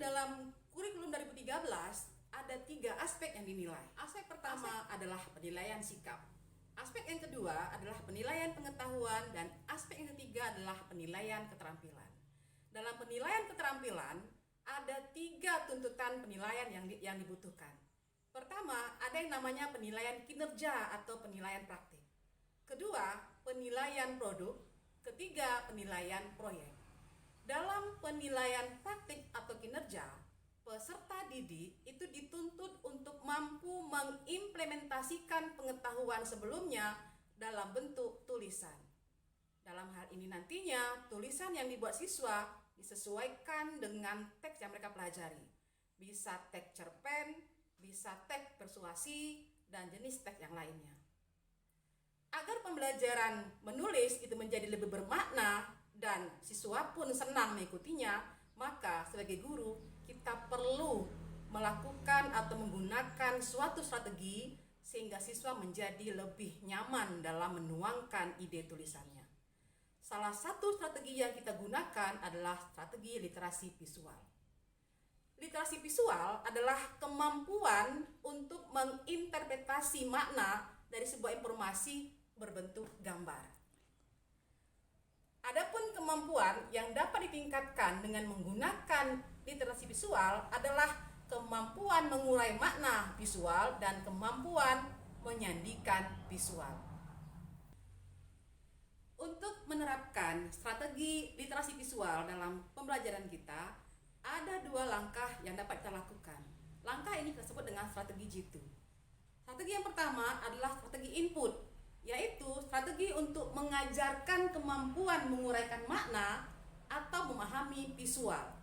dalam kurikulum 2013 ada 3 aspek yang dinilai. Aspek pertama adalah penilaian sikap. Aspek yang kedua adalah penilaian pengetahuan dan aspek yang ketiga adalah penilaian keterampilan. Dalam penilaian keterampilan ada 3 tuntutan penilaian yang dibutuhkan. Pertama, ada yang namanya penilaian kinerja atau penilaian praktik. Kedua, penilaian produk. Ketiga, penilaian proyek. Dalam penilaian praktik atau kinerja, peserta didik itu dituntut untuk mampu mengimplementasikan pengetahuan sebelumnya dalam bentuk tulisan. Dalam hal ini nantinya, tulisan yang dibuat siswa disesuaikan dengan teks yang mereka pelajari. Bisa teks cerpen, bisa teks persuasi, dan jenis teks yang lainnya. Agar pembelajaran menulis itu menjadi lebih bermakna dan siswa pun senang mengikutinya, maka sebagai guru kita perlu melakukan atau menggunakan suatu strategi sehingga siswa menjadi lebih nyaman dalam menuangkan ide tulisannya. Salah satu strategi yang kita gunakan adalah strategi literasi visual. Literasi visual adalah kemampuan untuk menginterpretasi makna dari sebuah informasi berbentuk gambar. Adapun kemampuan yang dapat ditingkatkan dengan menggunakan literasi visual adalah kemampuan mengurai makna visual dan kemampuan menyandikan visual. Untuk menerapkan strategi literasi visual dalam pembelajaran kita, ada 2 langkah yang dapat kita lakukan. Langkah ini kita sebut dengan strategi G2. Strategi yang pertama adalah strategi input, yaitu strategi untuk mengajarkan kemampuan menguraikan makna atau memahami visual.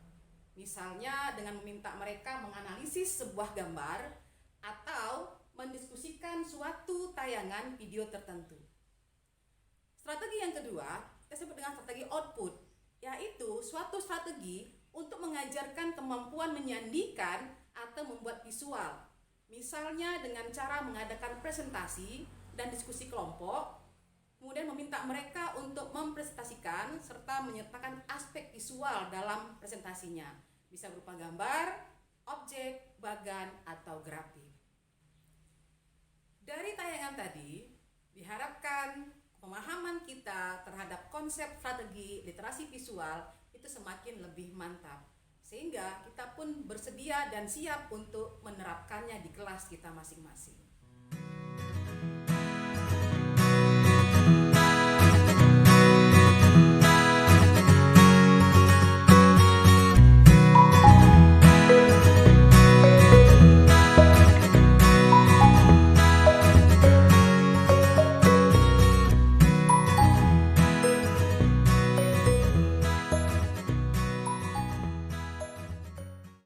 Misalnya dengan meminta mereka menganalisis sebuah gambar atau mendiskusikan suatu tayangan video tertentu. Strategi yang kedua kita sebut dengan strategi output, yaitu suatu strategi untuk mengajarkan kemampuan menyandikan atau membuat visual. Misalnya dengan cara mengadakan presentasi dan diskusi kelompok, kemudian meminta mereka untuk mempresentasikan serta menyertakan aspek visual dalam presentasinya. Bisa berupa gambar, objek, bagan, atau grafik. Dari tayangan tadi, diharapkan pemahaman kita terhadap konsep strategi literasi visual itu semakin lebih mantap, sehingga kita pun bersedia dan siap untuk menerapkannya di kelas kita masing-masing.